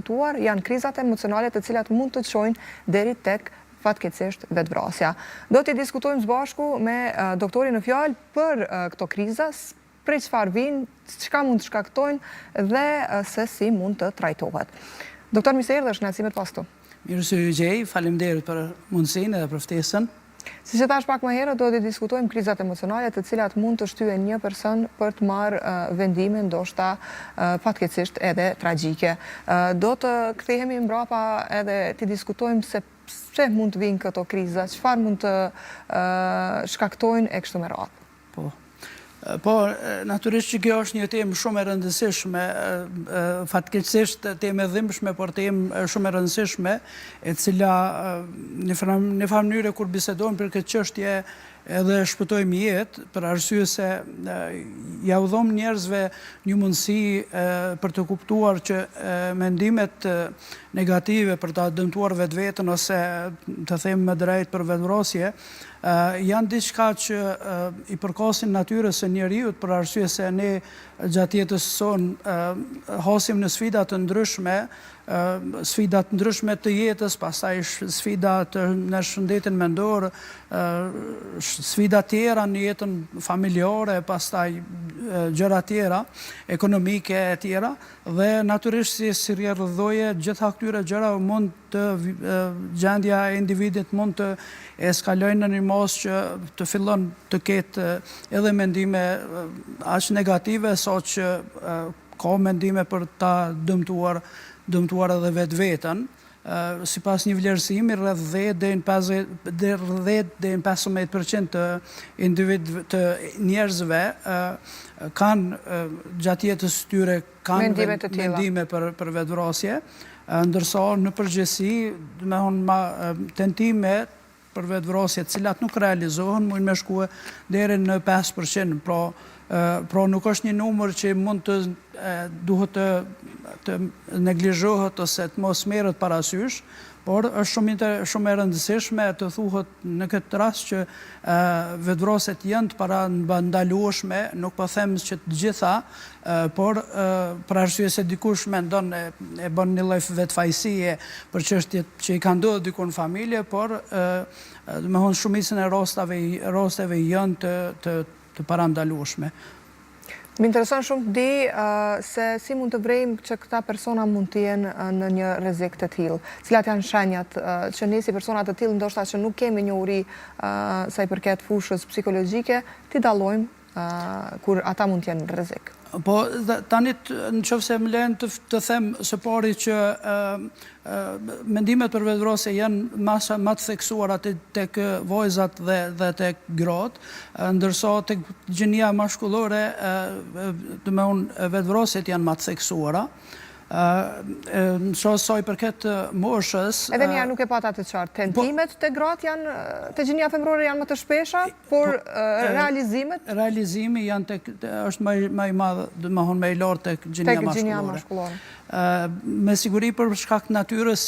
diskutuar janë krizat emocionale të cilat mund të çojnë deri tek fatkeqësisht vetvrasja. Do t'i diskutojmë së bashku me doktorin në fjalë për këto kriza, prej çfarë vijnë, çka mund të shkaktojnë dhe se si mund të trajtohet. Doktor, mirë se erdhësh në Acimet pas këtu. Mirë se ju gjej, faleminderit për mundësinë edhe për ftesën. Si që thash pak më herët, do të diskutojmë krizat emocionale të cilat mund të shtyhen një person për të marrë vendime ndoshta fatkeqësisht edhe tragjike. Do të kthehemi mbrapa edhe të diskutojmë se pse mund të vinë këto kriza, çfarë mund të shkaktojnë e kështu me radhë. Po, natyrisht që kjo është një temë shumë e rëndësishme, fatkeqësisht temë e dhimbshme, por temë shumë e rëndësishme, e cila në farë mënyrë kur bisedojmë për këtë çështje edhe shpëtojmë jetë, për arsye se ja u dhom njerëzve një mundësi për të kuptuar që mendimet negative për ta dëmtuar vetveten ose të them më drejt për vetvrasje, janë diçka që i përkasin natyrës së njeriut, për arsye se ne gjatë jetës sonë hasim në sfida të ndryshme të jetës, pastaj sfida në shëndetin mendor, sfida tjera në jetën familjare, pastaj gjëra tjera, ekonomike e tjera, dhe natyrisht si rrjedhëdhoje gjitha këtyre gjëra mund të gjendja e individit mund të eskalojnë në një mos që të fillon të ketë edhe mendime aq negative, sa që ka mendime për ta dëmtuar edhe vetveten. Sipas një vlerësimi, rreth 10 deri në 15% të njerëzve kanë gjatë jetës së tyre kanë mendime për vetvrasje, ndërsa në përgjithësi, tentime për vetvrasje të cilat nuk realizohen mund me shkue deri në 5%. Pra nuk është një numër që mund të duhet të neglizhohet ose të mos merret parasysh, por është shumë e rëndësishme të thuhet në këtë rast që vetvrasjet janë të parandalueshme, nuk po them që të gjitha, por për arsye se dikush mendon e bën një lloj vetfajësie për çështjet që i kanë ndodhur diku në familje, por domethënë shumicën e rasteve janë të parandalueshme. Më intereson shumë të di se si mund të vrejmë që këta persona mund të jenë në një rrezik të tillë. Cilat janë shenjat që ne si persona të tillë ndoshta që nuk kemi njohuri sa i përket fushës psikologjike, t'i dallojmë kur ata mund të jenë në rrezik. Po, tani nëse më lehen të them së pari që mendimet për vetvrasje janë më të theksuara tek vajzat dhe tek gratë, ndërsa tek gjenia mashkullore domethënë vetvrasjet janë më të theksuara. Në sa i përket moshës... Edhe njerë nuk e pata të qartë. Tentimet të gratë janë, të gjenia femrore janë më të shpesha, por realizimet... Realizimi është më i madh, domethënë më i lartë tek gjenia mashkullore. Me siguri për shkak të natyrës,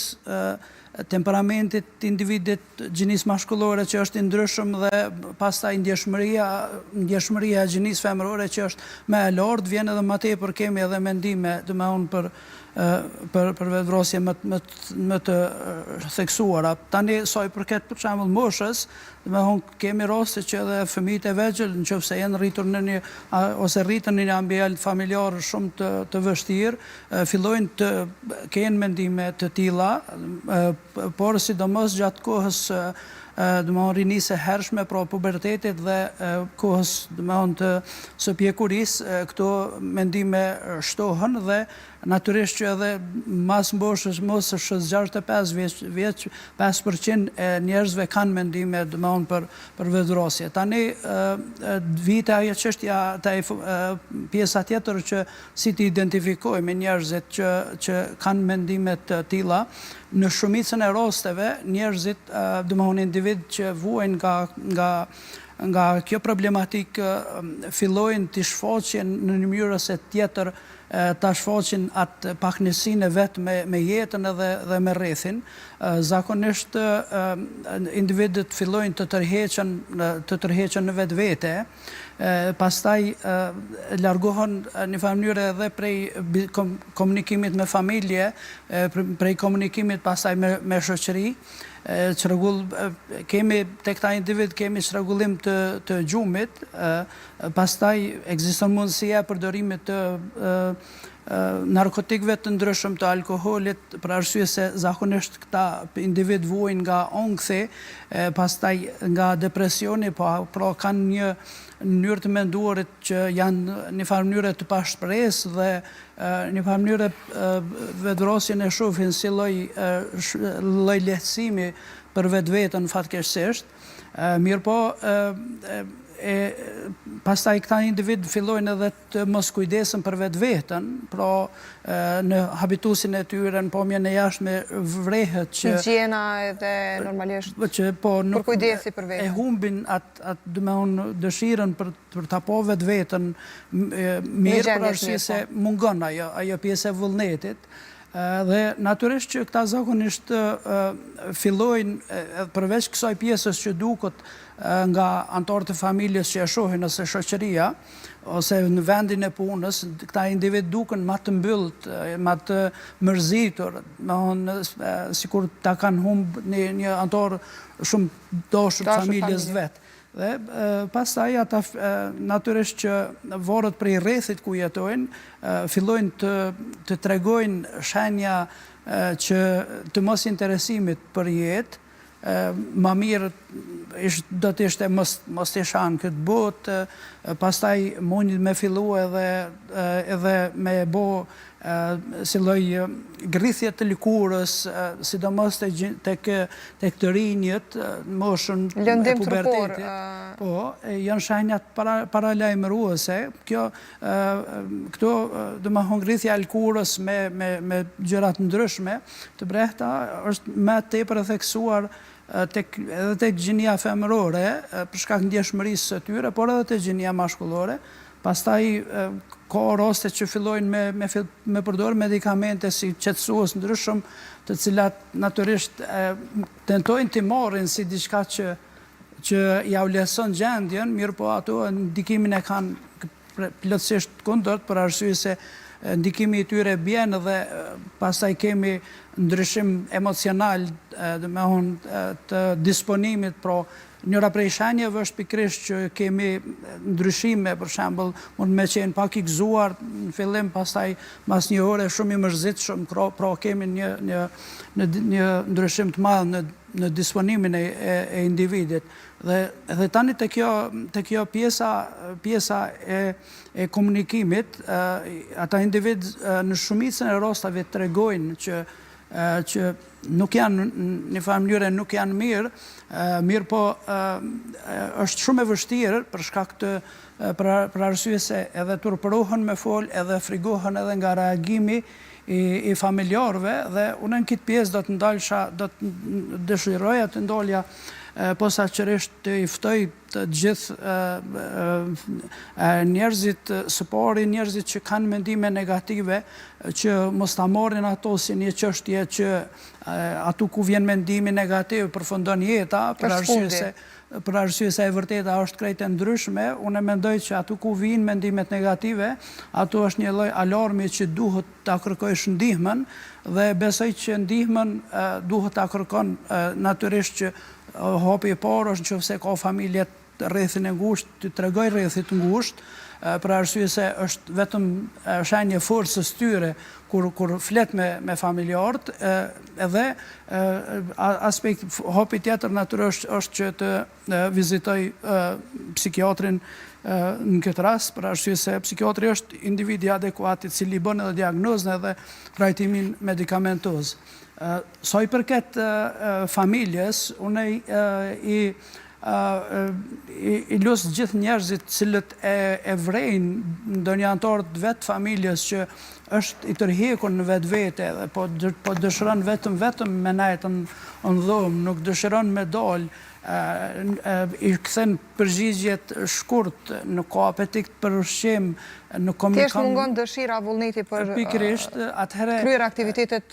temperamentit të individit gjenisë mashkullore që është i ndryshëm dhe pastaj ndjeshmëria e gjenisë femrore që është më e lartë, vjen edhe më tepër kemi edhe mendime domethënë për vetvrasje më të theksuara. Tani sa i përket për shembull moshës, domethënë kemi raste që edhe fëmijët e vegjël nëse janë rritur ose rriten në një ambient familjar shumë të vështirë, fillojnë të kenë mendime të tilla, por sidomos gjatë kohës rinisë e hershme, pra pubertetit dhe kohës së pjekurisë, këto mendime shtohen dhe natyrisht që edhe mas moshës 65 vjeç 5% e njerëzve kanë mendime për vetvrasje. Tani vite ajo çështja pjesa tjetër që si të identifikojmë njerëzit që kanë mendime të tilla. Në shumicën e rasteve njerëzit, domethënë individ që vuajnë nga kjo problematik fillojnë të shfaqen në një mënyrë ose tjetër ta shfaqin atë pakënaqësinë vetë me jetën edhe me rrethin. Zakonisht individët fillojnë të tërheqen në vetvete pastaj largohen në mënyrë edhe prej komunikimit me familje, prej komunikimit pastaj me shoqëri, çrregull kemi tek ta individ kemi çrregullim të gjumit, pastaj ekziston mundësia e përdorimit të narkotikëve të ndryshëm, të alkoolit, për arsye se zakonisht këta individ vuajnë nga onkthi, pastaj nga depresioni, pra kanë një mënyrë të menduarit që janë një farë mënyre të pashpresë dhe një farë mënyre vetvrasjen e shohin si lloj lehtësimi për vetveten fatkeqësisht. Mirë po, pastaj këta individ fillojnë edhe të mos kujdesen për vetveten, pra në habitusin e tyre, në pamjen e jashtme vrehet që higjiena edhe normalisht që po për kujdesi për veten. E humbin atë dëshirën për ta pa vetveten mirë, për arsye se mungon ajo pjesë e vullnetit. Dhe natyrisht që këta zakonisht fillojnë përveç kësaj pjesës që duket nga anëtarët e familjes që e shohin ose shoqëria ose në vendin e punës, këta individ duken më të mbyllët, më të mërzitur, sikur ta kanë humbë një anëtar shumë dashur të familjes vet. Dhe pastaj ata natyrisht që varet prej rrethit ku jetojnë, fillojnë të tregojnë shenja që të mos interesimit për jetë. Ma mirë do të ishte mos të shanë këtë botë, pastaj mundit me fillu edhe me bo si lloj grithje të lëkurës, sidomos tek të rinjët, moshën e pubertetit. Po, janë shenjat paralajmëruese. Këto domethënë grithja e lëkurës me gjëra të ndryshme, të brehta, është më tepër e theksuar edhe tek gjinia femërore, për shkak ndjeshmërisë së tyre, por edhe tek gjinia mashkullore. Pastaj ka raste që fillojnë me përdor medikamente si qetësues ndryshëm, të cilat natyrisht tentojnë të marrin si diçka që ja ulëson gjendjen, mirë po ato ndikimin e kanë plotësisht kundërt, për arsye se ndikimi i tyre bjen dhe pastaj kemi ndryshim emocional, të disponimit, pra njëra prej shenjave është pikërisht që kemi ndryshime, për shembull, mund me qenë pak i gëzuar në fillim, pastaj mas një ore shumë i mërzitshëm, pra kemi një ndryshim të madh në disponimin e individit. Dhe tani te kjo pjesa e komunikimit, ata individ në shumicën e rasteve tregojnë që nuk janë në farë mënyre nuk janë mirë po është shumë e vështirë për shkak të për arsye se edhe turpërohen me fol, edhe frigohen edhe nga reagimi i familjarëve, dhe unë në këtë pjesë do të dëshiroja të ndolja posaçërisht të i ftoj të gjithë njerëzit së pari, njerëzit që kanë mendime negative, që mos ta marrin ato si një çështje që atu ku vjen mendimi negativ përfundon jeta, për arsye se e vërteta është krejt e ndryshme. Unë mendoj që atu ku vijnë mendimet negative, ato është një lloj alarmi që duhet ta kërkojsh ndihmën, dhe besoj që ndihmën duhet ta kërkon natyrisht që hapi i parë është nëse ka familje rrethin e ngushtë, të tregoj rrethit ngushtë, për arsye se është vetëm shenjë forcës tyre kur flet me familjarët, edhe aspekt hapi tjetër natyrisht është që të vizitoj psikiatrin në këtë rast, për arsye se psikiatri është individi adekuat i cili bën edhe diagnozën edhe trajtimin medikamentoz. Sa i përket familjes, unë i lus gjithë njerëzit cilët e vrejnë ndonjë anëtar të vetë familjes që është i tërhekur në vetvete, po dëshiron vetëm me nejtën në dhomë, nuk dëshiron me dalë, i kthen përgjigjet shkurt, nuk ka apetit për ushqim, nuk komunikon. Thjesht mungon dëshira, vullneti për pikërisht, atëherë kryer aktivitetet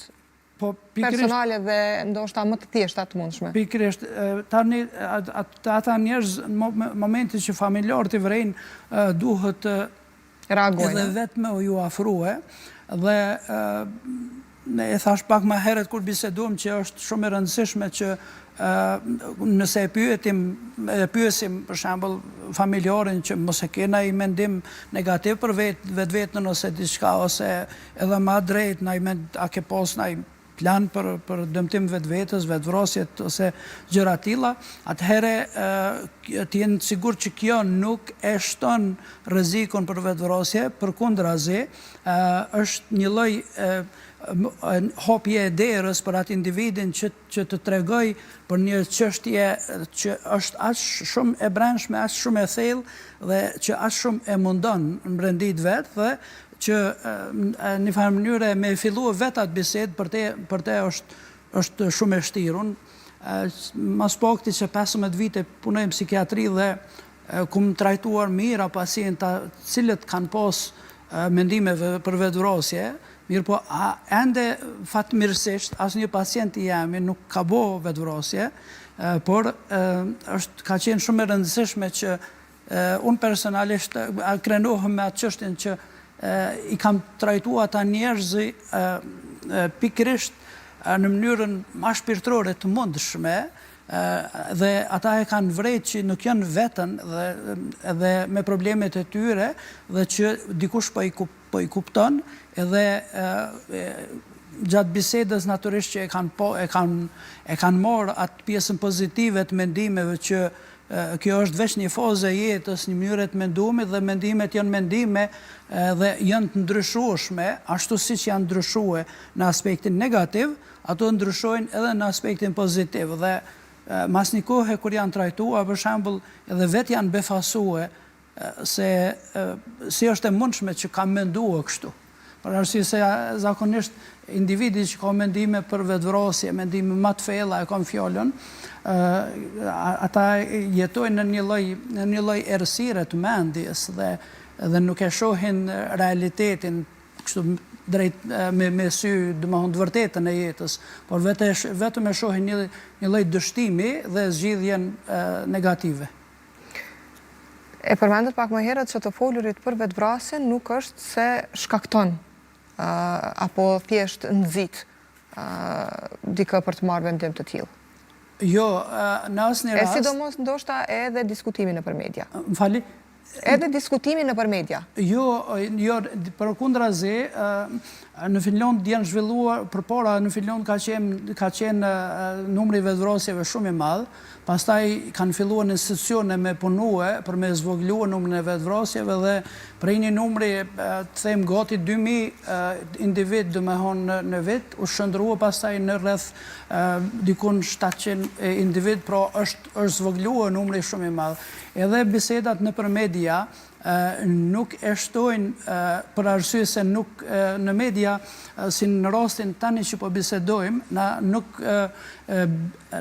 personale dhe ndoshta më të thjeshta të mundshme. Pikërisht, tani ata njerëz në momentin që familjarët i vrejnë duhet reagojnë edhe vetëm u ju afrue dhe e thash pak më herët kur biseduam që është shumë e rëndësishme që nëse e pyesim për shembull familjarin që mos e kena i mendim negativ për vetën ose diçka ose edhe më drejt a ke pas ndaj plan për dëmtim vetvetes, vetvrasjet ose gjëra tilla, atëherë të jenë sigur që kjo nuk e shton rrezikun për vetvrasje, përkundrazi është një lloj hopje e derës për atë individin që të tregoj për një çështje që është aq shumë e brendshme, aq shumë e thellë dhe që aq shumë e mundon në brendit vet dhe që në farë mënyre me fillu vetë atë bisedë për te është shumë e shtirë. Mas pakti që 15 vite punoj në psikiatri dhe kum trajtuar mira pacienta cilët kanë pas mendime për vetvrasje, mirë po ende fatmirësisht asnjë pacient i jemi nuk ka bo vetvrasje, por ka qenë shumë e rëndësishme që unë personalisht krenohem me atë çështjen që i kam trajtuar ata njerëz pikërisht në mënyrën më shpirtërore të mundshme dhe ata e kanë vrejt që nuk janë vetën dhe me problemet e tyre dhe që dikush po i kupton edhe gjatë bisedës natyrisht që e kanë marrë atë pjesën pozitive të mendimeve që kjo është veç një fazë e jetës, një mënyrë të mendimit dhe mendimet janë mendime dhe janë të ndryshueshme, ashtu siç janë ndryshue në aspektin negativ, ato ndryshojnë edhe në aspektin pozitiv dhe mas një kohë kur janë trajtuar, për shembull, edhe vetë janë befasue se si është e mundshme që kam menduar kështu. Për arsye se zakonisht individi që ka mendime për vetvrasje, mendime më të thella e kam fjalën, ata jetojnë në një lloj errësire të mendjes dhe nuk e shohin realitetin kështu drejt me sy, domethënë të vërtetën e jetës, por vetëm e shohin një lloj dështimi dhe zgjidhjen negative. E përmendët pak më herët që të folurit për vetvrasjen nuk është se shkakton apo thjesht nxit dikë për të marrë vendim të tillë. Jo, në asnjë rast. E sidomos ndoshta edhe diskutimi nëpër media. Më fali? Edhe diskutimi nëpër media. Jo, përkundrazi, në Finland janë zhvilluar, përpara në Finland ka qenë numri i vetvrasjeve shumë i madh, pastaj kanë filluar institucione me punue për me zvogëluar numrin e vetvrasjeve dhe prej një numri, të them gati 2000 individ domethënë në vit, u shndrua pastaj në rreth dikun 700 individ, pra është zvogëluar numri shumë i madh. Edhe bisedat nëpër media nuk e shtojnë për arsye se nuk në media, si në rastin tani që po bisedojmë,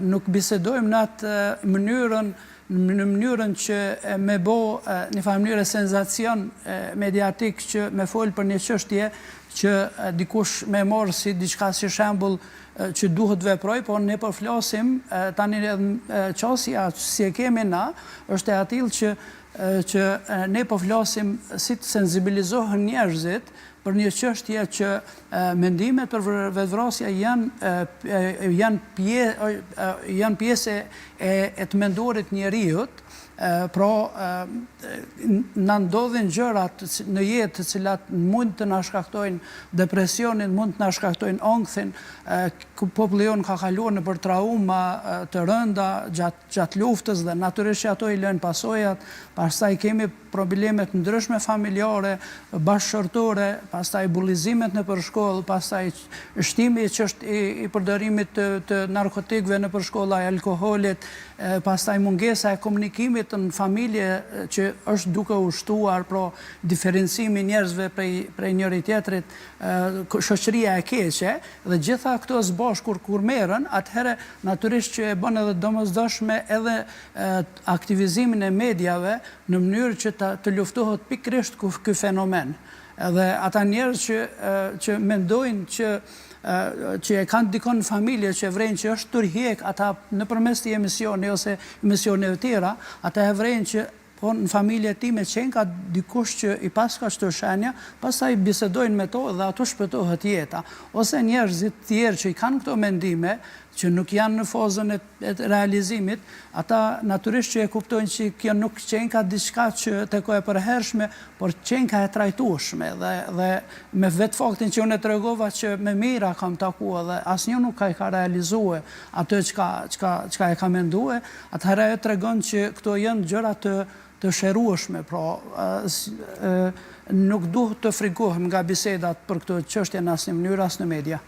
nuk bisedojmë në atë mënyrën që me bo një farë mënyrë senzacion mediatik që me folë për një çështje që dikush me morë si diçka si shembull që duhet veproj, por ne po flasim tani qasja si e kemi na, është e atill që ne po flasim si të sensibilizohen njerëzit për një çështje që mendimet për vetvrasje janë pjesë e të menduarit njerëzit, pra na ndodhin gjërat në jetë të cilat mund të na shkaktojnë depresionin, mund të na shkaktojnë ankthin, populli jon ka kaluar nëpër trauma të rënda gjatë luftës dhe natyrisht ato i lënë pasojat, pastaj kemi probleme të ndryshme familjare, bashkëshortore, pastaj bullizimet nëpër shkollë, pastaj shtimi që është i përdorimit të narkotikëve nëpër shkolla, e alkoolit, pastaj mungesa e komunikimit në familje që është duke u shtuar, pra diferencimi njerëzve prej njëri tjetrit, shoqëria e keqe, dhe gjitha këto së bashku kur merren, atëherë natyrisht që e bën edhe domosdoshme edhe aktivizimin e mediave në mënyrë që të luftohet pikërisht ky fenomen. Edhe ata njerëz që mendojnë që që e kanë dikon në familje që e vrejnë që është tërhjek ata në përmes të emisione ose emisioneve tjera, ata e vrejnë që po në familje ti me qenë ka dikush që i pas ka shtë shenja, pastaj bisedojnë me to dhe ato shpëtohet jeta. Ose njerëzit tjerë që i kanë këto mendime, që nuk janë në fazën e realizimit, ata naturisht që e kuptojnë që kjo nuk qenë ka diçka që të ko e përhershme, por qenë ka e trajtueshme. Dhe me vetë faktin që unë e të regova që me mira kam takua dhe asnjë nuk ka realizue atë çka e ka mendue, atëherë e të regon që këto janë gjëra të shërueshme, pra nuk duhet të frikohem nga bisedat për këtë çështje në asnjë mënyrë as në media.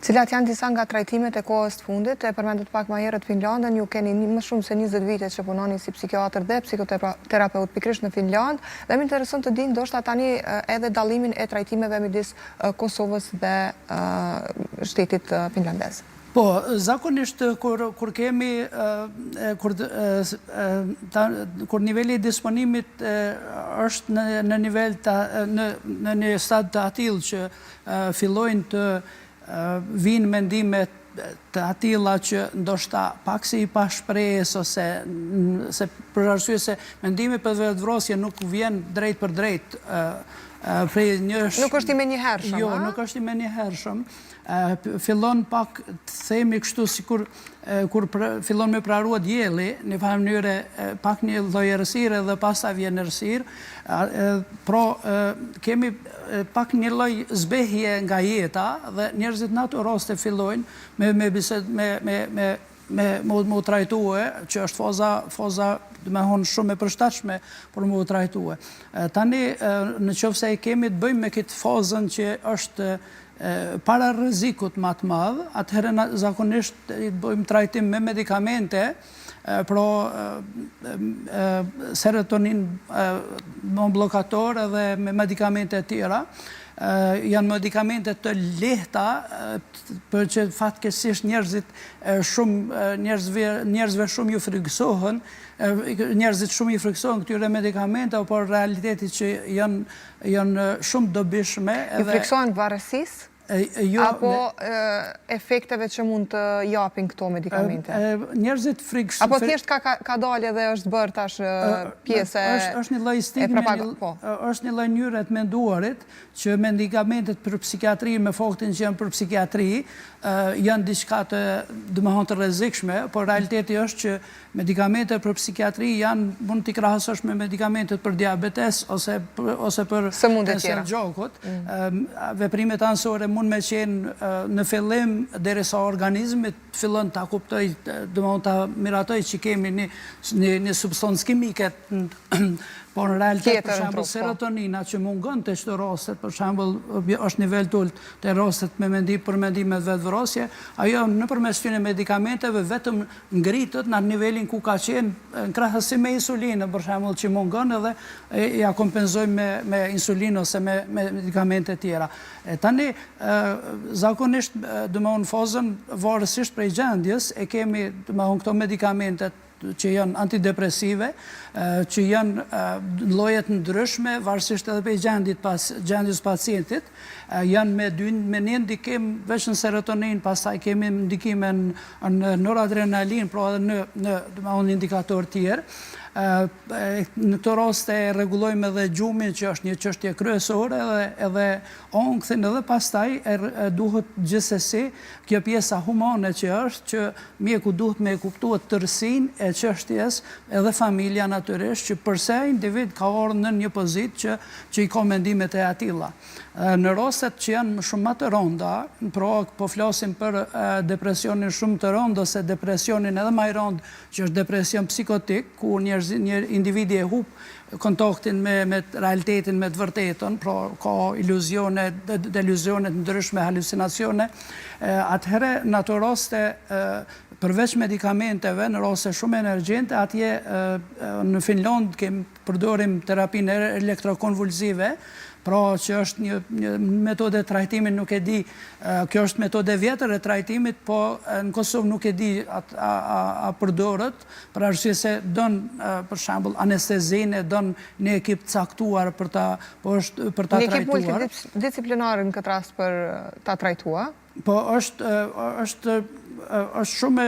Cilat janë disa nga trajtimet e kohës të fundit, e përmendet pak më herët Finlandën, ju keni më shumë se 20 vite që punoni si psikiatër dhe psikoterapeut pikërisht në Finland, dhe më intereson të dinë ndoshta tani edhe dallimin e trajtimeve midis Kosovës dhe shtetit finlandez. Po, zakonisht kur kemi, kur niveli i disponimit është në nivel në një stad të atill që fillojnë të vinë mendimet të atilla që ndoshta pak si i pashpres ose se për arsye se mendimi për vetvrasje nuk vjen drejt për drejt prej njësh. Nuk është i menjëhershëm. Jo, nuk është i menjëhershëm. Fillon pak të themi kështu sikur kur fillon me prarua dielli, në një mënyrë pak një lloj errësire dhe pastaj vjen errësirë. Pra kemi pak një lloj zbehje nga jeta dhe njerëzit në ato raste fillojnë me bised me mu trajtue, që është faza me honë shumë e përshtatshme për mu trajtue. Tani, në qofse e kemi të bëjmë me këtë fazën që është para rrezikut më të madh, atëherë zakonisht i bëjmë trajtim me medikamente, pra serotonin blokator dhe me medikamente tjera. Janë medikamente të lehta, për që fatkeqësisht njerëzve shumë ju frikësohen, njerëzit shumë ju frikësohen këtyre medikamente, por realiteti që janë shumë dobishme. Ju frikësohen varësisë? Apo efekteve që mund të japin këto medikamente? Njerëzit frikësohen. Apo thjesht ka dalë dhe është bërë tash pjesë e propagandës? Është një lloj stigme, është një lloj mënyre të menduarit që medikamentet për psikiatri, me faktin që janë për psikiatri, janë diçka të rrezikshme, por realiteti është që medikamentet për psikiatri mund t'i krahasosh me medikamentet për diabetes ose për kancer gjokut. Veprimet anësore mund me qenë në fillim derisa organizmi fillon ta kuptoj, ta miratoj që kemi një substancë kimike, por në realitet, për shembull, serotonina që mungon të çdo rastet, për shembull, është nivel të ulët të rastet për mendimet vetvrasje, ajo nëpërmes këtyre medikamenteve vetëm ngritet në nivelin ku ka qenë në krahasim me insulinë, për shembull, që mungon edhe ja kompenzojmë me insulinë ose me medikamente tjera. Tani, zakonisht, domethënë fazën varësisht prej gjendjes, e kemi domethënë këto medikamentet që janë antidepresive, që janë llojet ndryshme, varësisht edhe prej gjendjes pacientit, janë me një ndikim veç në serotonin, pastaj kemi ndikime në noradrenalin, pra edhe në indikator tjerë. Në këto raste rregullojmë edhe gjumin, që është një çështje kryesore, edhe onkthin, edhe pastaj duhet gjithsesi kjo pjesa humane që është, që mjeku duhet me kuptuar tërësinë e çështjes, edhe familja natyrisht, që përse individ ka ardhur në një pozitë që i ka mendimet e atilla. Në rastet që janë shumë më të rënda, pra po flasim për depresionin shumë të rënd ose depresionin edhe më i rënd, që është depresion psikotik, ku një individi e hup kontaktin me realitetin, me të vërtetën, pra ka iluzione, deluzionet ndryshme, halucinacione, atëherë në ato raste përveç medikamenteve, në raste shumë energjente, atje në Finland përdorim terapinë elektrokonvulsive, pra që është një metode trajtimi, nuk e di, kjo është metode vjetër e trajtimit, po në Kosovë nuk e di a përdorët, për arsye se don, për shembull, anestezinë, don një ekip caktuar për ta trajtuar. Një ekip multidisciplinar në këtë rast për ta trajtua? Po është shumë,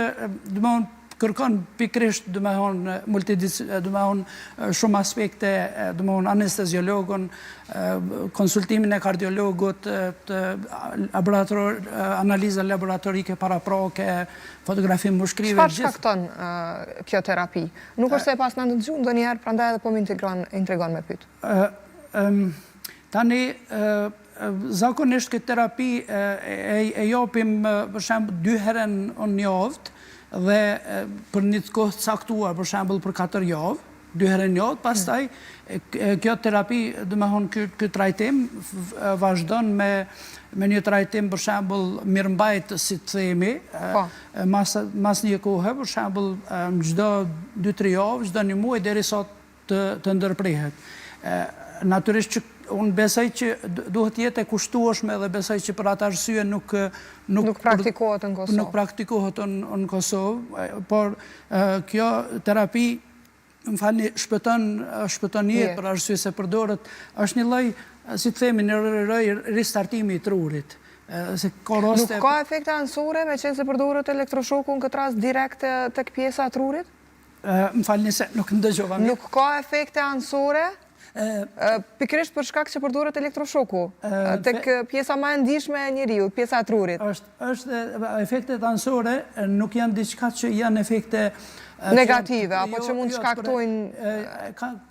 domethënë kërkon pikrisht domethënë shumë aspekte, domethënë anesteziologun, konsultimin e kardiologut, analiza laboratorike paraproke, fotografi mushkrive. Çfarë shkakton kjo terapi? Nuk është se pas na ndëgjuar ndonjëherë, prandaj edhe po më intrigon me pyet. Tani zakonisht këtë terapi e japim për shembull 2 herë në javë dhe për një kohë të caktuar, për shembull për 4 javë, 2 herë në javë, pastaj kjo terapi, domethënë ky trajtim vazhdon me një trajtim për shembull mirëmbajtës, si të themi, mas një kohe, për shembull çdo 2-3 javë, çdo një muaj derisa të ndërprihet. Natyrisht që unë besoj që duhet jetë e kushtueshme dhe besoj që për atë arsye nuk praktikohet në Kosovë. Nuk praktikohet në Kosovë, por kjo terapi, më falni, shpëton jetë për arsye se përdoret, është një lloj, si të themi, një lloj ristartimi i trurit. Nuk ka efekte anësore me qenë se përdoret elektroshoku në këtë rast direkt tek pjesa e trurit? Më falni se nuk ndëgjova mirë. Nuk ka efekte anësore? Pikrisht për shkak që përdoret elektroshoku, tek pjesa më e ndihshme e njeriut, pjesa e trurit. Është efektet anësore nuk janë diçka që janë efekte negative, apo që mund të shkaktojnë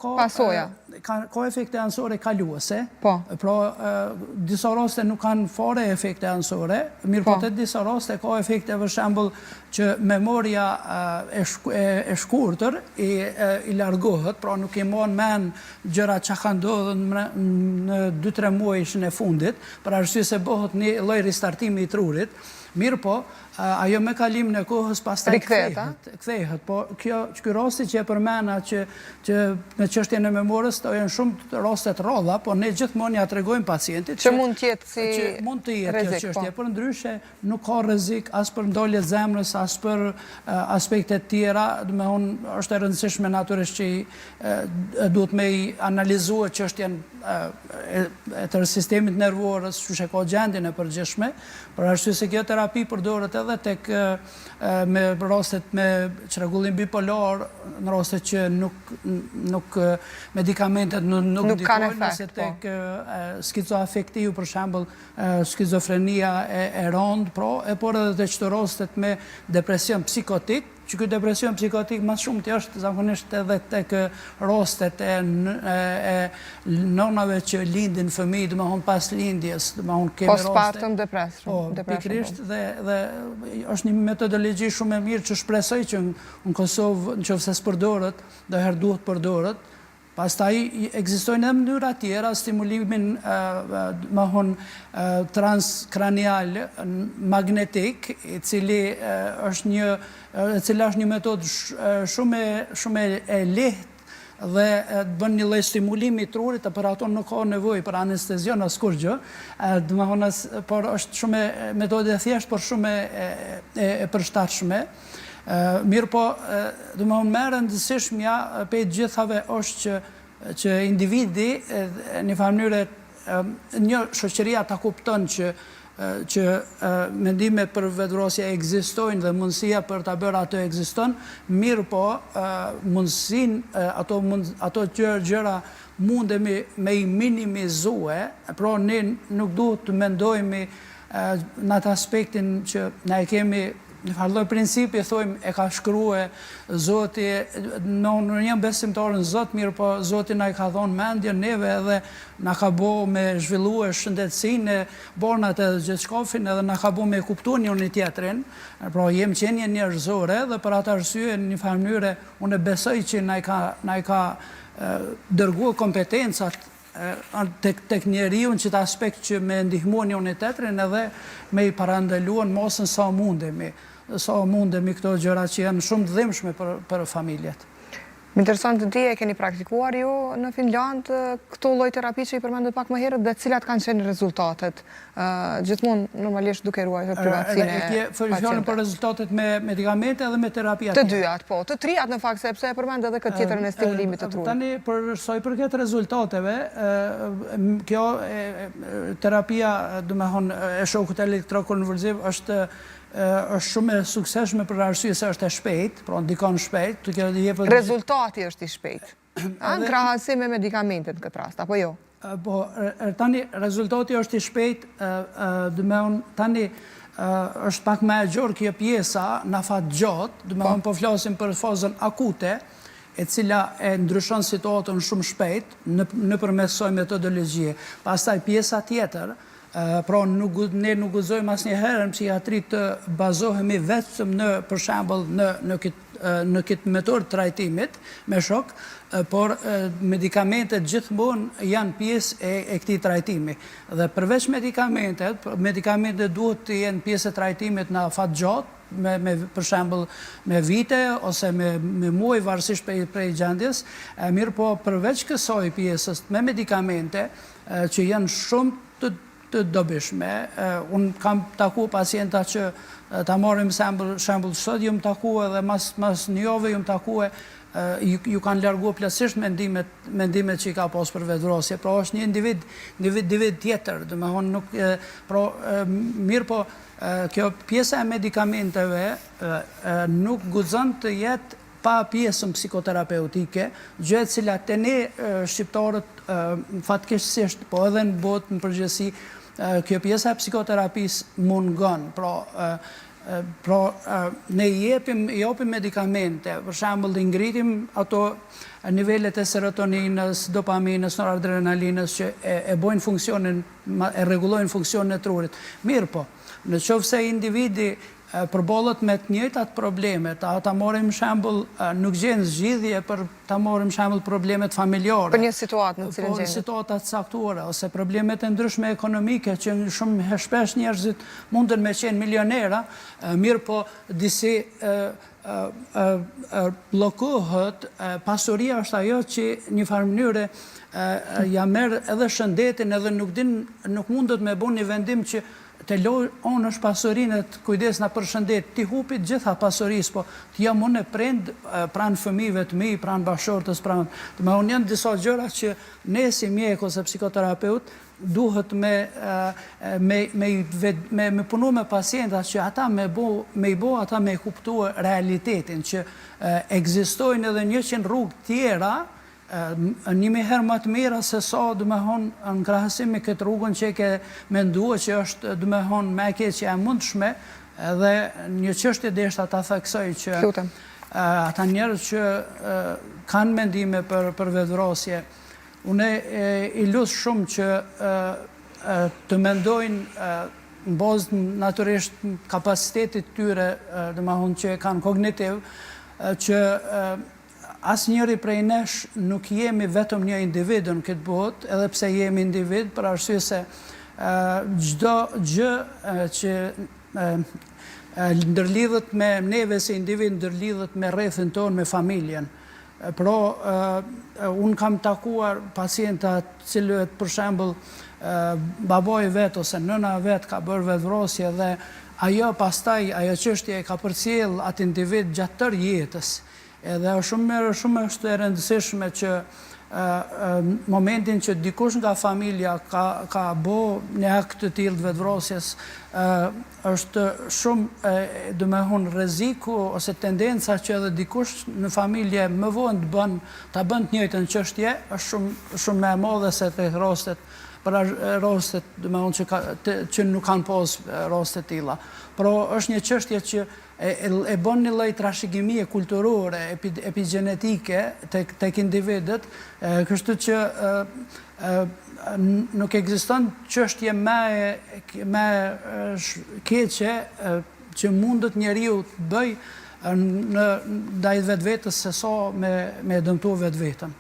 pasoja. Ka efekte anësore kaluese, pra disa raste nuk kanë fare efekte anësore, mirë po të disa raste ka efekte, për shembull, që memoria e shkurtër i largohet, pra nuk i mon men gjëra që ka ndodhur në 2-3 muajshin e fundit, për arsye se bëhet një lloj ristartimi i trurit. Mirë po, ajo me kalimin e kohës pastaj kthehet, po ky rasti që e përmena që me çështjen e memorës janë shumë raste të rralla, po ne gjithmonë ja tregojmë pacientit që mund të jetë si mund të jetë kjo çështje, por ndryshe nuk ka rrezik as për ndolje zemrës, as për aspekte të tjera, domethënë është e rëndësishme natyrisht që duhet me i analizuar çështjen e tërë sistemit nervorës, që ka gjendjen e përgjithshme, për arsye se kjo terapi përdoret edhe tek me rastet me çrregullim bipolar, në rastet që nuk medikamentet nuk ndikojnë, nëse tek skizoafektiv, për shembull, skizofrenia e rënd, por edhe tek çdo rastet me depresion psikotik, që ky depresion psikotik më shumë të është zakonisht edhe tek rastet e nënave që lindin fëmijë, domethënë pas lindjes, domethënë kemi raste postpartum depression. Pikërisht dhe është një metodologji shumë e mirë që shpresoj që në Kosovë, nëse s'përdoret, do herë duhet përdoret. Pastaj ekzistojnë edhe mënyra tjera, stimulimin transkranial magnetik, e cila është një metodë shumë e lehtë dhe bën një lloj stimulimi i trurit, për ato nuk ka nevojë për anestezion as kurrë, por është shumë metodë e thjeshtë, por shumë e përshtatshme. Mirë po, domethënë më e rëndësishmja pe gjithave është që individi në një mënyrë një shoqëria ta kupton që mendime për vetvrasje ekzistojnë dhe mundësia për ta bërë ato ekziston, mirë po mundësinë ato gjëra mundemi me i minimizue, pra ne nuk duhet të mendojmë në atë aspektin që na e kemi në farë principi, thojmë, e ka shkrue Zoti, në një besimtarë në Zot, mirë po Zoti na i ka thonë mendje neve edhe na ka bo me zhvillue shëndetësinë, bornat edhe gjithçkafin, edhe na ka bo me kuptu njëri tjetrin, pra jem qenje njerëzore dhe për atë arsye në një farë mënyrë unë besoj që na i ka dërguar kompetencat tek njeriu në qëtë aspekt që me ndihmu njëri tjetrin edhe me i parandaluan mosën sa mundemi këto gjëra që janë shumë të dhimbshme për familjet. Më intereson të di, e keni praktikuar ju në Finland këto lloj terapi që i përmendët pak më herët dhe cilat kanë qenë rezultatet? Gjithmonë normalisht duke ruajtur privatësinë e pacientëve. Për rezultatet me medikamente edhe me terapia të dyat, po, të trijat në fakt, sepse e përmend edhe këtë tjetrën e stimulimit të trurit. Tani për sa i përket rezultateve, kjo terapia, domethënë e shokut elektrokonvulsiv është shumë e suksesshme për arsye se është e shpejtë, pra ndikon shpejt. Rezultati është i shpejt. Në krahasim me medikamentet në këtë rast, apo jo? Po, tani rezultati është i shpejt, tani është pak më e gjerë kjo pjesa në fat gjatë, po flasim për fazën akute, e cila e ndryshon situatën shumë shpejt nëpërmes kësaj metodologjie. Pastaj pjesa tjetër, pra ne nuk gëzojmë asnjëherë në psikiatri të bazohemi vetëm për shembull në këtë metodë trajtimit me shok, por medikamentet gjithmonë janë pjesë e këtij trajtimi. Dhe përveç medikamentet duhet të jenë pjesë e trajtimit në afat gjatë, për shembull me vite ose me muaj varësisht prej gjendjes, mirë po përveç kësaj pjesës me medikamente që janë shumë të dobishme. Unë kam taku pacienta që ta marrim shembull sot, ju më taku edhe mas një jave ju më taku ju kanë larguar plotësisht mendimet që i ka pas për vetvrasje. Pra është një individ tjetër, domethënë nuk mirë po kjo pjesa e medikamenteve nuk guxon të jetë pa pjesën psikoterapeutike, gjë e cila te ne shqiptarët fatkeqësisht, po edhe në botë në përgjithësi, kjo pjesa e psikoterapisë mungon. Pra ne japim medikamente, për shembull ngritim ato nivelet e serotoninës, dopaminës, noradrenalinës që e bojnë funksionin, e rregullojnë funksionin e trurit. Mirë po, në qoftë se individi përballet me të njëjtat probleme, ta marrim shembull, nuk gjen zgjidhje për ta marrim shembull problemet familjare. Për një situatë në cilën gjendet. Po situata të caktuara ose problemet e ndryshme ekonomike që shumë shpesh njerëzit munden me qenë milionera, mirë po disi bllokohet, pasuria është ajo që një farë mënyre ja merr edhe shëndetin edhe nuk mundet me bën një vendim që të loj onë është pasurinë të kujdesna për shëndet, ti hupit gjitha pasurisë, po të jam unë e prind pranë fëmijëve të mi, pranë bashortës, pranë. Me unë janë disa gjëra që ne si mjek ose psikoterapeut duhet me punu me pacientat që ata me i bo ata me kuptua realitetin, që ekzistojnë edhe 100 rrugë tjera, një herë më të mira se sa në krahasim me këtë rrugën që e ke mendua që është me e keq që e mundshme, dhe një çështje desha ta theksoj që ata njerëz që kanë mendime për vetvrasje, unë i lut shumë që të mendojnë në bazë natyrisht kapacitetit tyre, që kanë kognitiv, që asnjëri prej nesh nuk jemi vetëm një individ në këtë botë, edhe pse jemi individ, për arsye se çdo gjë që ndërlidhet me neve si individ, ndërlidhet me rrethin tonë, me familjen. Pra, unë kam takuar pacienta cilët, për shembull, baboi vet ose nëna vet ka bërë vetvrasje dhe ajo pastaj, ajo çështje e ka përcjell atë individ gjatë tërë jetës. Edhe shumë është e rëndësishme që momentin që dikush nga familja ka bo një akt të tillë të vetvrasjes, është shumë rreziku ose tendenca që edhe dikush në familje më vonë ta bën të njëjtën çështje, është shumë më e madhe se te rastet që nuk kanë pas raste të tilla. Por është një çështje që e bën një lloj trashëgimie kulturore, epigenetike tek individët, kështu që nuk ekziston çështje më keqe që mundet njeriu të bëj ndaj vetvetes se sa me dëmtu vetveten.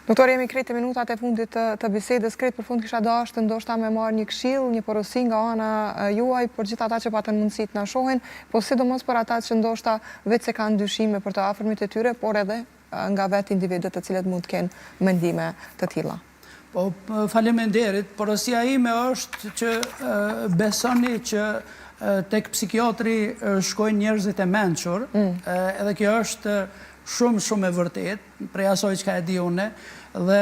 Doktor, jemi krejt të minutat e fundit të bisedës, krejt për fund kisha dashur ndoshta me marrë një këshill, një porosi nga ana juaj për gjithë ata që patën mundësi të na shohin, po sidomos për ata që ndoshta vetë se kanë dyshime për të afërmit e tyre, por edhe nga vetë individët të cilët mund të kenë mendime të tilla. Po, faleminderit, porosia ime është që besoni që tek psikiatri shkojnë njerëzit e mençur, edhe kjo është shumë e vërtet, prej asoj që ka e di une, dhe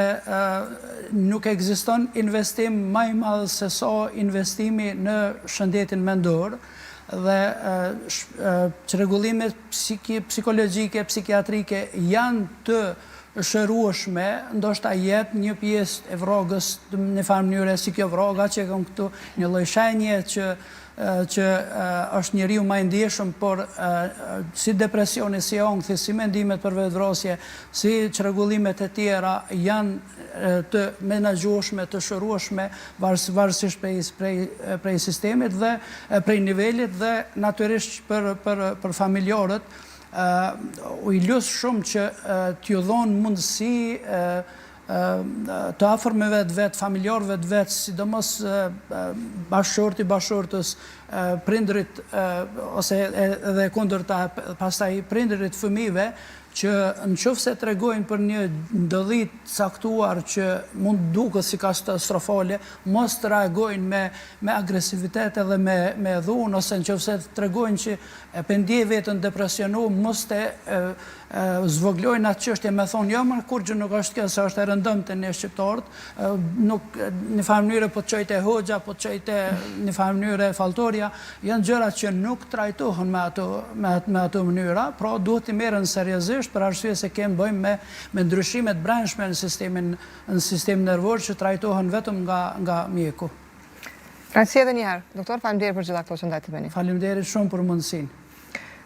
nuk ekziston investim më i madh se sa investimi në shëndetin mendor, dhe çrregullimet psikologjike, psikiatrike janë të shërueshme, ndoshta jetë një pjesë e vrogës në farë mënyre si kjo vroga që kam këtu një lloj shenje që është njeriu më i ndjeshëm, por si depresioni, si ankthi, si mendimet për vetvrasje, si çrregullimet e tjera janë të menaxhueshme, të shërueshme varësisht prej sistemit dhe prej nivelit, dhe natyrisht për familjarët u i lusë shumë që t'ju dhonë mundësi të afërmeve të vetë, familjarëve të vetë, sidomos bashkëshortës, prindrit, ose edhe kundërta pastaj prindrit fëmijëve, që në qoftë se tregojnë për një ndëllit caktuar që mund duket si katastrofale, mos të reagojnë me agresivitet edhe me dhunë, ose në qoftë se tregojnë që e pendje vetën depresionu, mos të zvoglojnë atë çështje me thonë, jo, më kur gjë nuk është kjo, se është e rëndëm të një shqiptarët, nuk në farë mënyre po të qojtë e hoxha, po të qojtë në farë mënyre faltoria, janë gjëra që nuk trajtohen me ato mënyra, pra duhet të merren seriozisht, për arsye se kemë bëjmë me ndryshimet brendshme në sistem nervor që trajtohen vetëm nga mjeku. Kraçi edhe një herë. Doktor, faleminderit për gjitha këto që ndajtë të bëni. Faleminderit shumë për mundësinë.